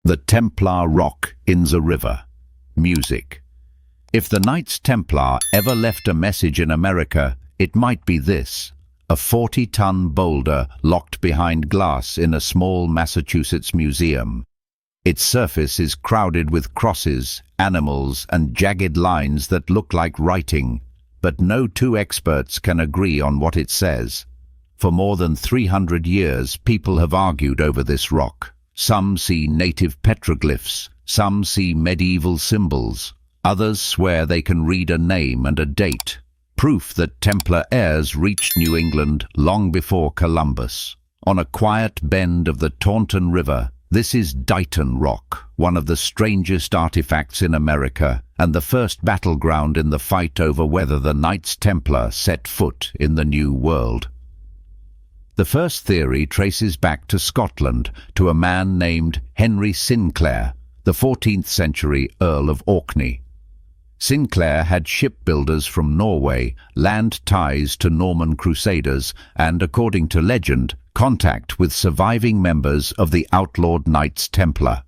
The Templar Rock in the River. Music. If the Knights Templar ever left a message in America, it might be this: a 40-ton boulder locked behind glass in a small Massachusetts museum. Its surface is crowded with crosses, animals, and jagged lines that look like writing, but no two experts can agree on what it says. For more than 300 years, people have argued over this rock. Some see native petroglyphs, some see medieval symbols. Others swear they can read a name and a date, proof that Templar heirs reached New England long before Columbus. On a quiet bend of the Taunton River, this is Dighton Rock, one of the strangest artifacts in America, and the first battleground in the fight over whether the Knights Templar set foot in the New World. The first theory traces back to Scotland, to a man named Henry Sinclair, the 14th century Earl of Orkney. Sinclair had shipbuilders from Norway, land ties to Norman Crusaders, and, according to legend, contact with surviving members of the outlawed Knights Templar.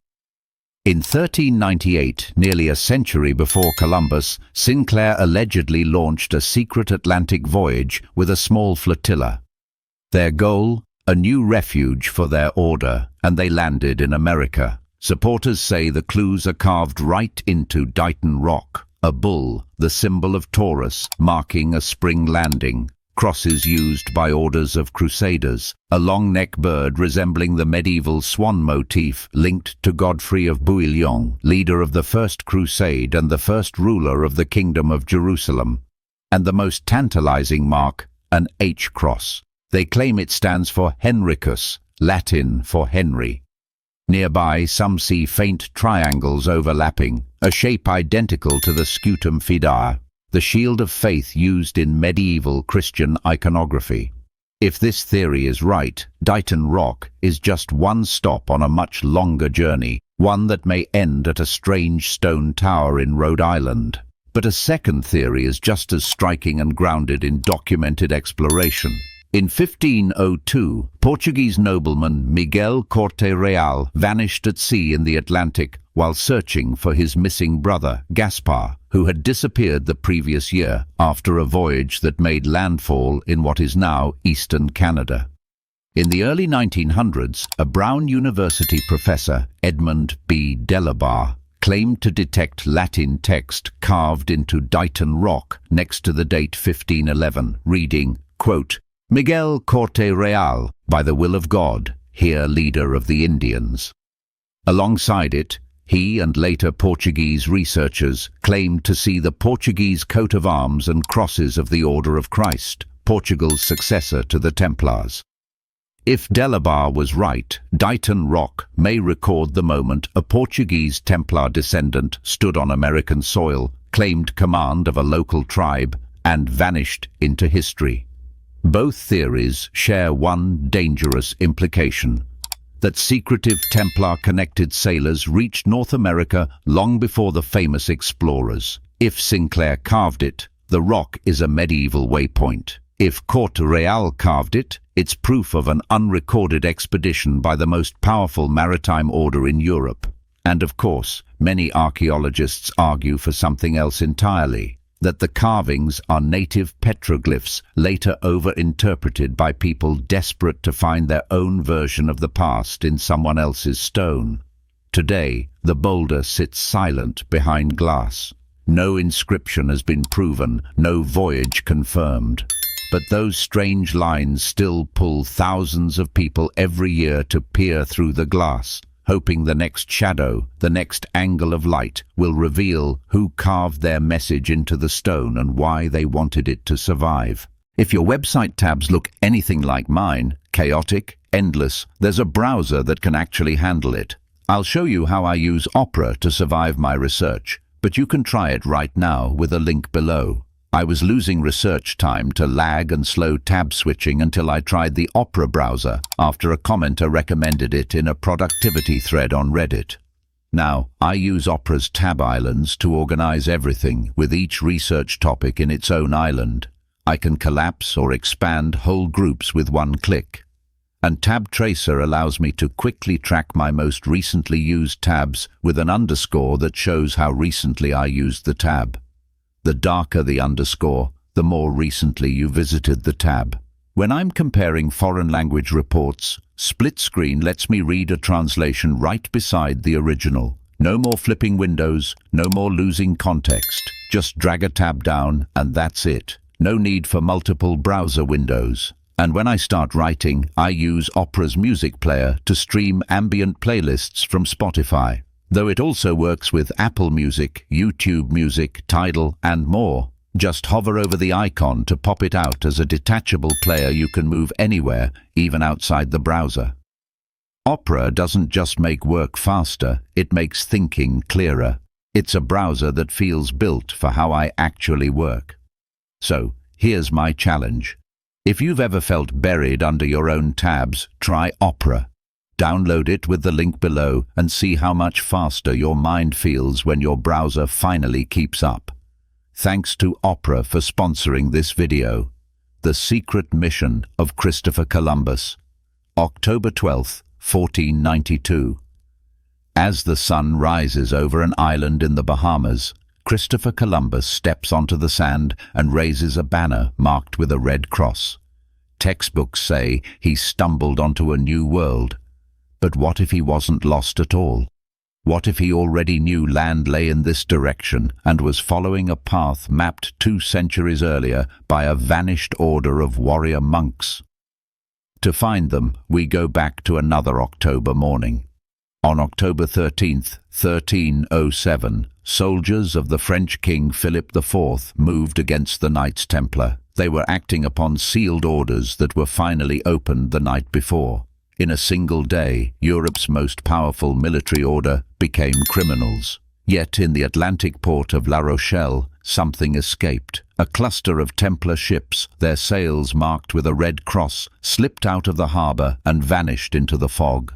In 1398, nearly a century before Columbus, Sinclair allegedly launched a secret Atlantic voyage with a small flotilla. Their goal? A new refuge for their order, and they landed in America. Supporters say the clues are carved right into Dighton Rock. A bull, the symbol of Taurus, marking a spring landing. Crosses used by orders of crusaders. A long-necked bird resembling the medieval swan motif linked to Godfrey of Bouillon, leader of the First Crusade and the first ruler of the Kingdom of Jerusalem. And the most tantalizing mark, an H-cross. They claim it stands for Henricus, Latin for Henry. Nearby, some see faint triangles overlapping, a shape identical to the scutum fidei, the shield of faith used in medieval Christian iconography. If this theory is right, Dighton Rock is just one stop on a much longer journey, one that may end at a strange stone tower in Rhode Island. But a second theory is just as striking and grounded in documented exploration. In 1502, Portuguese nobleman Miguel Corte Real vanished at sea in the Atlantic while searching for his missing brother, Gaspar, who had disappeared the previous year after a voyage that made landfall in what is now eastern Canada. In the early 1900s, a Brown University professor, Edmund B. Delabar, claimed to detect Latin text carved into Dighton Rock next to the date 1511, reading, quote, Miguel Corte Real, by the will of God, here leader of the Indians. Alongside it, he and later Portuguese researchers claimed to see the Portuguese coat of arms and crosses of the Order of Christ, Portugal's successor to the Templars. If Delabar was right, Dighton Rock may record the moment a Portuguese Templar descendant stood on American soil, claimed command of a local tribe, and vanished into history. Both theories share one dangerous implication: that secretive Templar-connected sailors reached North America long before the famous explorers. If Sinclair carved it, the rock is a medieval waypoint. If Corte Real carved it, it's proof of an unrecorded expedition by the most powerful maritime order in Europe. And of course, many archaeologists argue for something else entirely: that the carvings are native petroglyphs later over-interpreted by people desperate to find their own version of the past in someone else's stone. Today, the boulder sits silent behind glass. No inscription has been proven, no voyage confirmed. But those strange lines still pull thousands of people every year to peer through the glass, hoping the next shadow, the next angle of light, will reveal who carved their message into the stone and why they wanted it to survive. If your website tabs look anything like mine, chaotic, endless, there's a browser that can actually handle it. I'll show you how I use Opera to survive my research, but you can try it right now with a link below. I was losing research time to lag and slow tab switching until I tried the Opera browser after a commenter recommended it in a productivity thread on Reddit. Now, I use Opera's tab islands to organize everything, with each research topic in its own island. I can collapse or expand whole groups with one click. And Tab Tracer allows me to quickly track my most recently used tabs with an underscore that shows how recently I used the tab. The darker the underscore, the more recently you visited the tab. When I'm comparing foreign language reports, split screen lets me read a translation right beside the original. No more flipping windows, no more losing context. Just drag a tab down and that's it. No need for multiple browser windows. And when I start writing, I use Opera's music player to stream ambient playlists from Spotify, though it also works with Apple Music, YouTube Music, Tidal, and more. Just hover over the icon to pop it out as a detachable player you can move anywhere, even outside the browser. Opera doesn't just make work faster, it makes thinking clearer. It's a browser that feels built for how I actually work. So, here's my challenge. If you've ever felt buried under your own tabs, try Opera. Download it with the link below and see how much faster your mind feels when your browser finally keeps up. Thanks to Opera for sponsoring this video. The Secret Mission of Christopher Columbus. October 12th, 1492. As the sun rises over an island in the Bahamas, Christopher Columbus steps onto the sand and raises a banner marked with a red cross. Textbooks say he stumbled onto a new world. But what if he wasn't lost at all? What if he already knew land lay in this direction and was following a path mapped 2 centuries earlier by a vanished order of warrior monks? To find them, we go back to another October morning. On October 13th, 1307, soldiers of the French King Philip IV moved against the Knights Templar. They were acting upon sealed orders that were finally opened the night before. In a single day, Europe's most powerful military order became criminals. Yet in the Atlantic port of La Rochelle, something escaped. A cluster of Templar ships, their sails marked with a red cross, slipped out of the harbour and vanished into the fog.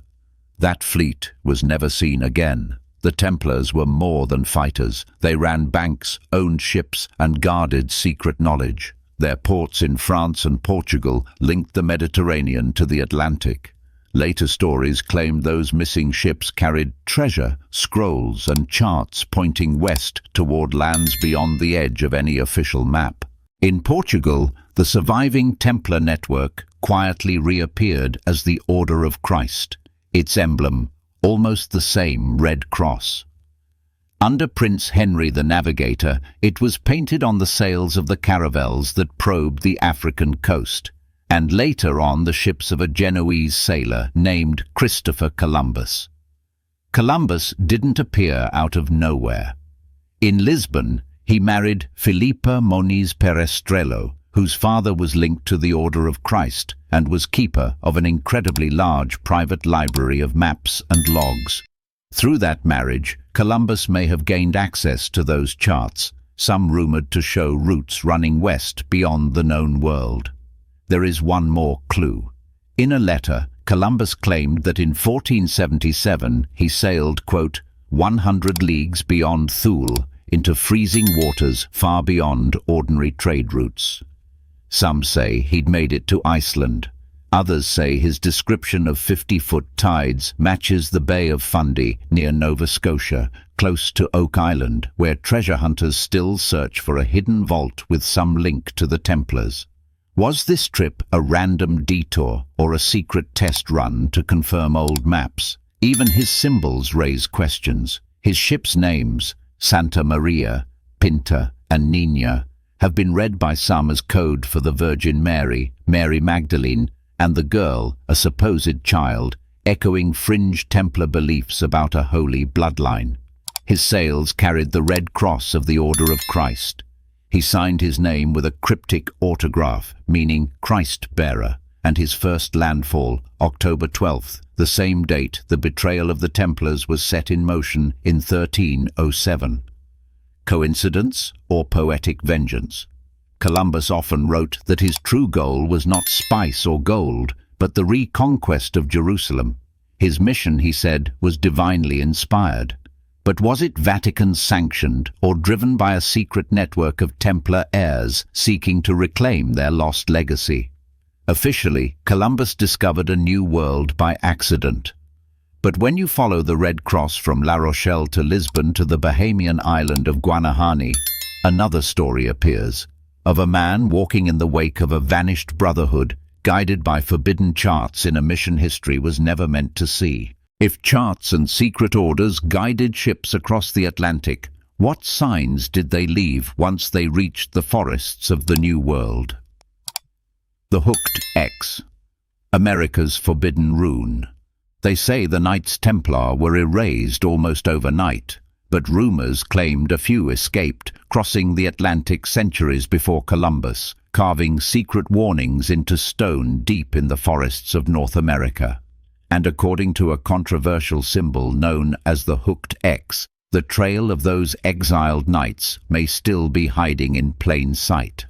That fleet was never seen again. The Templars were more than fighters. They ran banks, owned ships, and guarded secret knowledge. Their ports in France and Portugal linked the Mediterranean to the Atlantic. Later stories claimed those missing ships carried treasure, scrolls, and charts pointing west toward lands beyond the edge of any official map. In Portugal, the surviving Templar network quietly reappeared as the Order of Christ. Its emblem, almost the same red cross. Under Prince Henry the Navigator, it was painted on the sails of the caravels that probed the African coast, and later on the ships of a Genoese sailor named Christopher Columbus. Columbus didn't appear out of nowhere. In Lisbon, he married Filipa Moniz Perestrello, whose father was linked to the Order of Christ and was keeper of an incredibly large private library of maps and logs. Through that marriage, Columbus may have gained access to those charts, some rumored to show routes running west beyond the known world. There is one more clue. In a letter, Columbus claimed that in 1477 he sailed, quote, 100 leagues beyond Thule into freezing waters far beyond ordinary trade routes. Some say he'd made it to Iceland. Others say his description of 50-foot tides matches the Bay of Fundy near Nova Scotia, close to Oak Island, where treasure hunters still search for a hidden vault with some link to the Templars. Was this trip a random detour or a secret test run to confirm old maps? Even his symbols raise questions. His ships' names, Santa Maria, Pinta, and Nina, have been read by some as code for the Virgin Mary, Mary Magdalene, and the girl, a supposed child, echoing fringe Templar beliefs about a holy bloodline. His sails carried the red cross of the Order of Christ. He signed his name with a cryptic autograph, meaning Christ-bearer, and his first landfall, October 12th, the same date the betrayal of the Templars was set in motion in 1307. Coincidence or poetic vengeance? Columbus often wrote that his true goal was not spice or gold, but the reconquest of Jerusalem. His mission, he said, was divinely inspired. But was it Vatican-sanctioned or driven by a secret network of Templar heirs seeking to reclaim their lost legacy? Officially, Columbus discovered a new world by accident. But when you follow the Red Cross from La Rochelle to Lisbon to the Bahamian island of Guanahani, another story appears, of a man walking in the wake of a vanished brotherhood, guided by forbidden charts in a mission history was never meant to see. If charts and secret orders guided ships across the Atlantic, what signs did they leave once they reached the forests of the New World? The Hooked X, America's forbidden rune. They say the Knights Templar were erased almost overnight, but rumors claimed a few escaped, crossing the Atlantic centuries before Columbus, carving secret warnings into stone deep in the forests of North America. And according to a controversial symbol known as the Hooked X, the trail of those exiled knights may still be hiding in plain sight.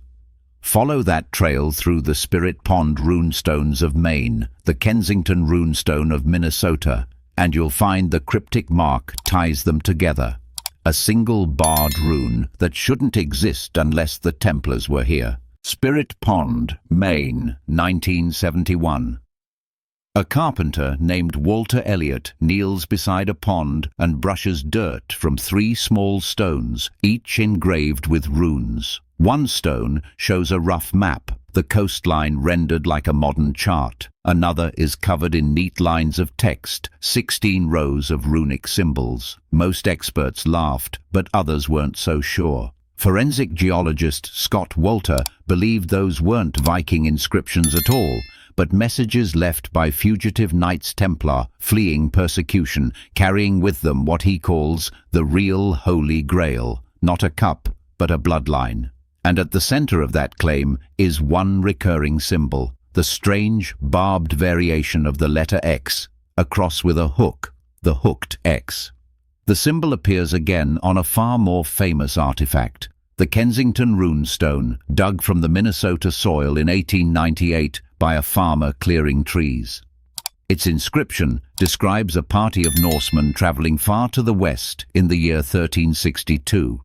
Follow that trail through the Spirit Pond runestones of Maine, the Kensington runestone of Minnesota, and you'll find the cryptic mark ties them together. A single barred rune that shouldn't exist unless the Templars were here. Spirit Pond, Maine, 1971. A carpenter named Walter Elliott kneels beside a pond and brushes dirt from 3 small stones, each engraved with runes. One stone shows a rough map, the coastline rendered like a modern chart. Another is covered in neat lines of text, 16 rows of runic symbols. Most experts laughed, but others weren't so sure. Forensic geologist Scott Walter believed those weren't Viking inscriptions at all, but messages left by fugitive Knights Templar fleeing persecution, carrying with them what he calls the real Holy Grail, not a cup, but a bloodline. And at the center of that claim is one recurring symbol, the strange, barbed variation of the letter X, a cross with a hook, the Hooked X. The symbol appears again on a far more famous artifact, the Kensington runestone, dug from the Minnesota soil in 1898 by a farmer clearing trees. Its inscription describes a party of Norsemen traveling far to the west in the year 1362.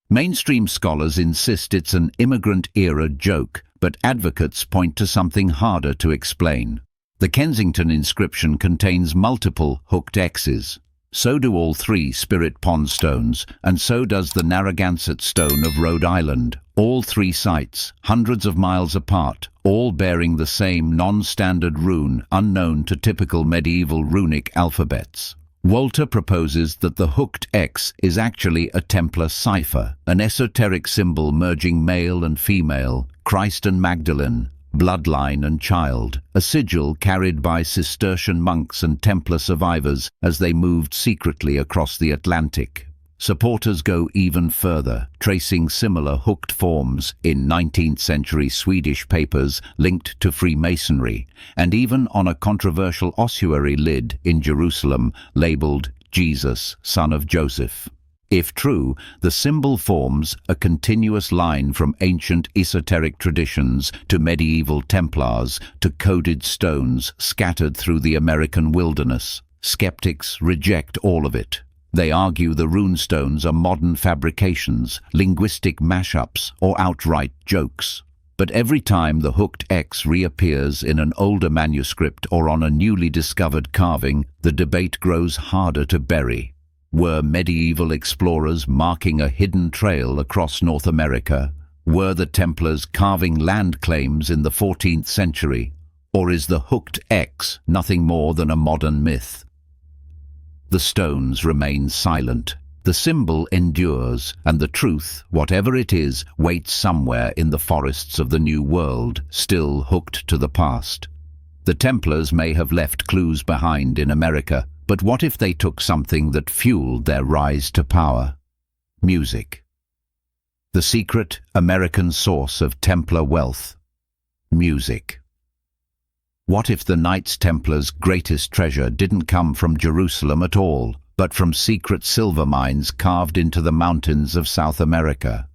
Mainstream scholars insist it's an immigrant-era joke, but advocates point to something harder to explain. The Kensington inscription contains multiple hooked X's. So do all 3 Spirit Pond stones, and so does the Narragansett stone of Rhode Island. All 3 sites, hundreds of miles apart, all bearing the same non-standard rune unknown to typical medieval runic alphabets. Walter proposes that the Hooked X is actually a Templar cipher, an esoteric symbol merging male and female, Christ and Magdalene, bloodline and child, a sigil carried by Cistercian monks and Templar survivors as they moved secretly across the Atlantic. Supporters go even further, tracing similar hooked forms in 19th-century Swedish papers linked to Freemasonry, and even on a controversial ossuary lid in Jerusalem labeled Jesus, son of Joseph. If true, the symbol forms a continuous line from ancient esoteric traditions to medieval Templars to coded stones scattered through the American wilderness. Skeptics reject all of it. They argue the runestones are modern fabrications, linguistic mashups, or outright jokes. But every time the Hooked X reappears in an older manuscript or on a newly discovered carving, the debate grows harder to bury. Were medieval explorers marking a hidden trail across North America? Were the Templars carving land claims in the 14th century? Or is the Hooked X nothing more than a modern myth? The stones remain silent. The symbol endures, and the truth, whatever it is, waits somewhere in the forests of the New World, still hooked to the past. The Templars may have left clues behind in America, but what if they took something that fueled their rise to power? Music. The secret American source of Templar wealth. Music. What if the Knights Templars' greatest treasure didn't come from Jerusalem at all, but from secret silver mines carved into the mountains of South America?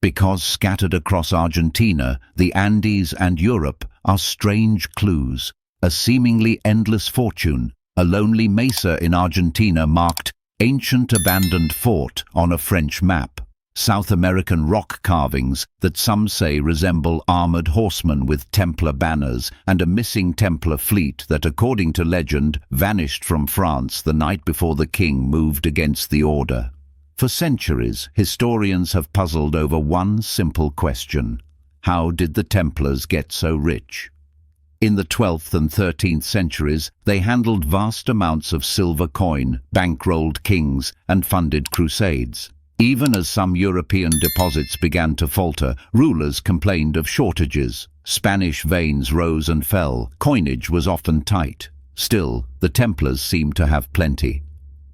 Because scattered across Argentina, the Andes and Europe are strange clues, a seemingly endless fortune, a lonely mesa in Argentina marked ancient abandoned fort on a French map. South American rock carvings that some say resemble armored horsemen with Templar banners, and a missing Templar fleet that, according to legend, vanished from France the night before the king moved against the order. For centuries, historians have puzzled over one simple question: how did the Templars get so rich? In the 12th and 13th centuries, they handled vast amounts of silver coin, bankrolled kings, and funded crusades. Even as some European deposits began to falter, rulers complained of shortages. Spanish veins rose and fell. Coinage was often tight. Still, the Templars seemed to have plenty.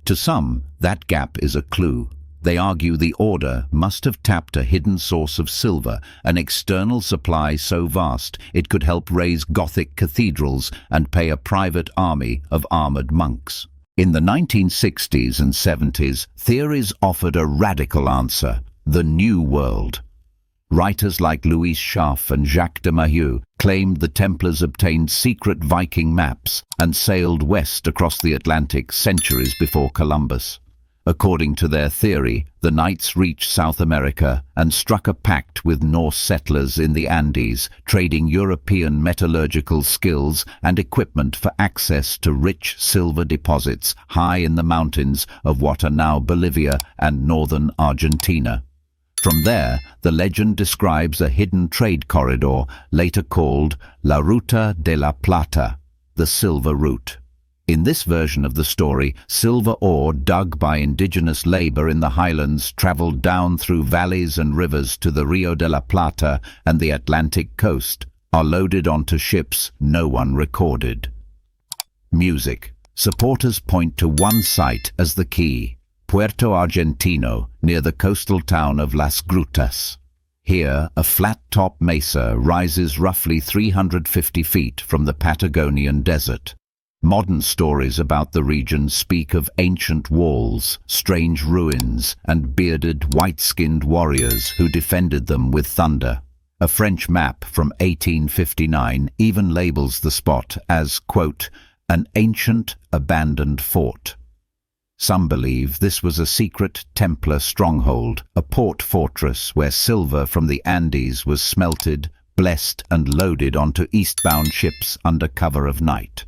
To some, that gap is a clue. They argue the order must have tapped a hidden source of silver, an external supply so vast it could help raise Gothic cathedrals and pay a private army of armored monks. In the 1960s and 70s, theories offered a radical answer: the New World. Writers like Louis Schaff and Jacques de Mahieu claimed the Templars obtained secret Viking maps and sailed west across the Atlantic centuries before Columbus. According to their theory, the Knights reached South America and struck a pact with Norse settlers in the Andes, trading European metallurgical skills and equipment for access to rich silver deposits high in the mountains of what are now Bolivia and northern Argentina. From there, the legend describes a hidden trade corridor, later called La Ruta de la Plata, the Silver Route. In this version of the story, silver ore dug by indigenous labor in the highlands traveled down through valleys and rivers to the Rio de la Plata and the Atlantic coast, are loaded onto ships no one recorded. Music. Supporters point to one site as the key: Puerto Argentino, near the coastal town of Las Grutas. Here, a flat-top mesa rises roughly 350 feet from the Patagonian desert. Modern stories about the region speak of ancient walls, strange ruins, and bearded, white-skinned warriors who defended them with thunder. A French map from 1859 even labels the spot as, quote, an ancient, abandoned fort. Some believe this was a secret Templar stronghold, a port fortress where silver from the Andes was smelted, blessed, and loaded onto eastbound ships under cover of night.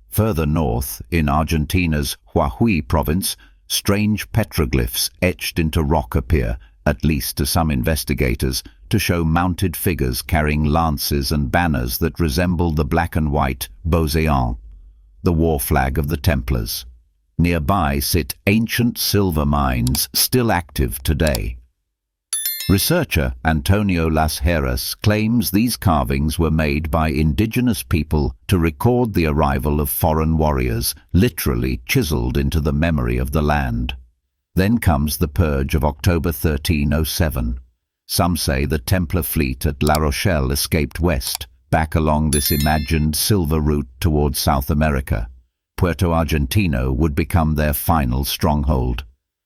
Further north, in Argentina's Jujuy province, strange petroglyphs etched into rock appear, at least to some investigators, to show mounted figures carrying lances and banners that resemble the black and white Beauséant, the war flag of the Templars. Nearby sit ancient silver mines still active today. Researcher Antonio Las Heras claims these carvings were made by indigenous people to record the arrival of foreign warriors, literally chiseled into the memory of the land. Then comes the purge of October 1307. Some say the Templar fleet at La Rochelle escaped west, back along this imagined silver route towards South America. Puerto Argentino would become their final stronghold.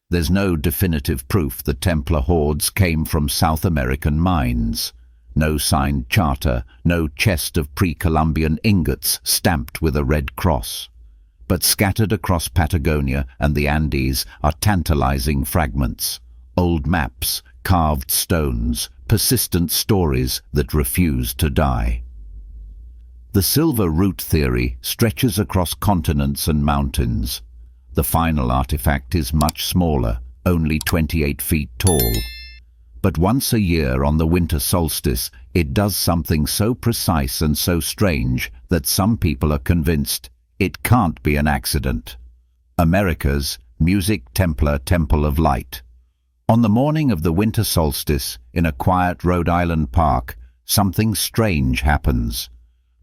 There's no definitive proof the Templar hordes came from South American mines. No signed charter, no chest of pre-Columbian ingots stamped with a red cross. But scattered across Patagonia and the Andes are tantalizing fragments, old maps, carved stones, persistent stories that refuse to die. The Silver Route theory stretches across continents and mountains. The final artifact is much smaller, only 28 feet tall. But once a year on the winter solstice, it does something so precise and so strange that some people are convinced it can't be an accident. America's Music Templar Temple of Light. On the morning of the winter solstice, in a quiet Rhode Island park, something strange happens.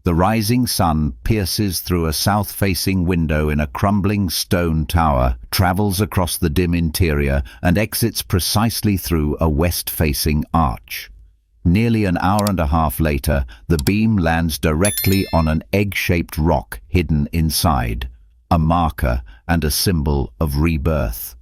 The rising sun pierces through a south-facing window in a crumbling stone tower, travels across the dim interior, and exits precisely through a west-facing arch. Nearly an hour and a half later, the beam lands directly on an egg-shaped rock hidden inside, a marker and a symbol of rebirth.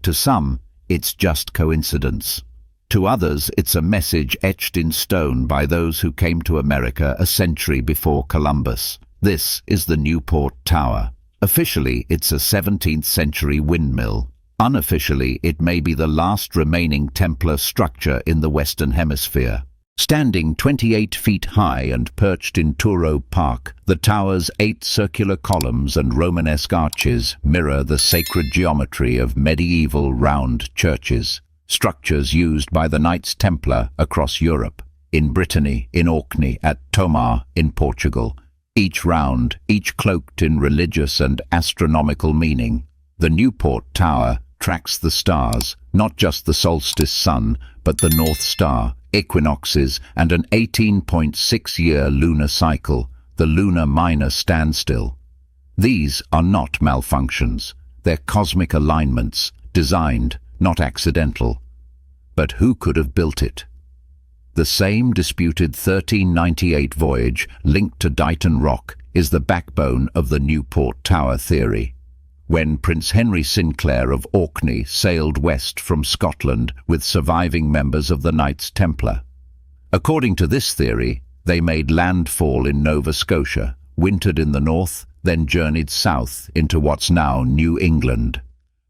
To some, it's just coincidence. To others, it's a message etched in stone by those who came to America a century before Columbus. This is the Newport Tower. Officially, it's a 17th-century windmill. Unofficially, it may be the last remaining Templar structure in the Western Hemisphere. Standing 28 feet high and perched in Truro Park, the tower's 8 circular columns and Romanesque arches mirror the sacred geometry of medieval round churches, structures used by the Knights Templar across Europe, in Brittany, in Orkney, at Tomar, in Portugal, each round, each cloaked in religious and astronomical meaning. The Newport Tower tracks the stars, not just the solstice sun, but the North Star, equinoxes, and an 18.6-year lunar cycle, the lunar minor standstill. These are not malfunctions. They're cosmic alignments, designed, not accidental. But who could have built it? The same disputed 1398 voyage linked to Dighton Rock is the backbone of the Newport Tower theory. When Prince Henry Sinclair of Orkney sailed west from Scotland with surviving members of the Knights Templar. According to this theory, they made landfall in Nova Scotia, wintered in the north, then journeyed south into what's now New England.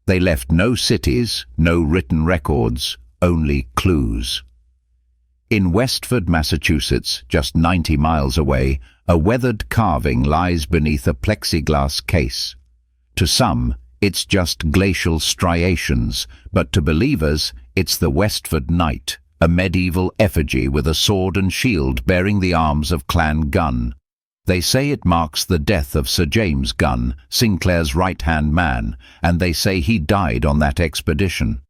They left no cities, no written records, only clues. In Westford, Massachusetts, just 90 miles away, a weathered carving lies beneath a plexiglass case. To some, it's just glacial striations, but to believers, it's the Westford Knight, a medieval effigy with a sword and shield bearing the arms of Clan Gunn. They say it marks the death of Sir James Gunn, Sinclair's right-hand man, and they say he died on that expedition.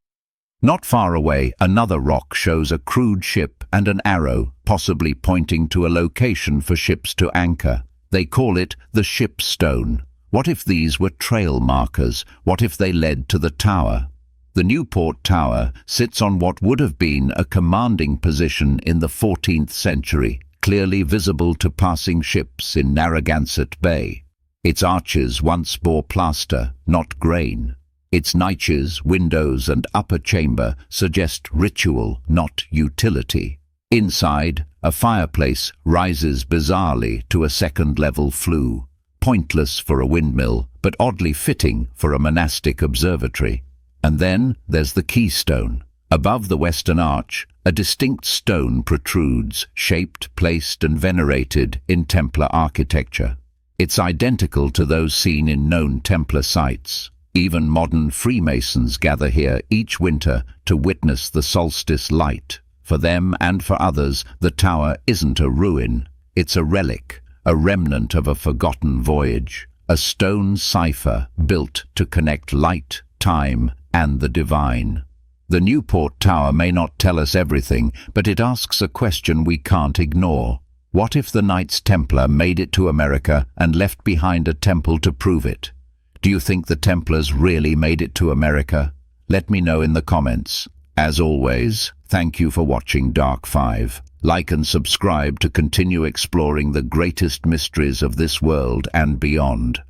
Not far away, another rock shows a crude ship and an arrow, possibly pointing to a location for ships to anchor. They call it the Ship Stone. What if these were trail markers? What if they led to the tower? The Newport Tower sits on what would have been a commanding position in the 14th century, clearly visible to passing ships in Narragansett Bay. Its arches once bore plaster, not grain. Its niches, windows, and upper chamber suggest ritual, not utility. Inside, a fireplace rises bizarrely to a second-level flue. Pointless for a windmill, but oddly fitting for a monastic observatory. And then there's the keystone. Above the western arch, a distinct stone protrudes, shaped, placed, and venerated in Templar architecture. It's identical to those seen in known Templar sites. Even modern Freemasons gather here each winter to witness the solstice light. For them and for others, the tower isn't a ruin, it's a relic. A remnant of a forgotten voyage, a stone cipher built to connect light, time, and the divine. The Newport Tower may not tell us everything, but it asks a question we can't ignore. What if the Knights Templar made it to America and left behind a temple to prove it? Do you think the Templars really made it to America? Let me know in the comments. As always, thank you for watching Dark 5. Like and subscribe to continue exploring the greatest mysteries of this world and beyond.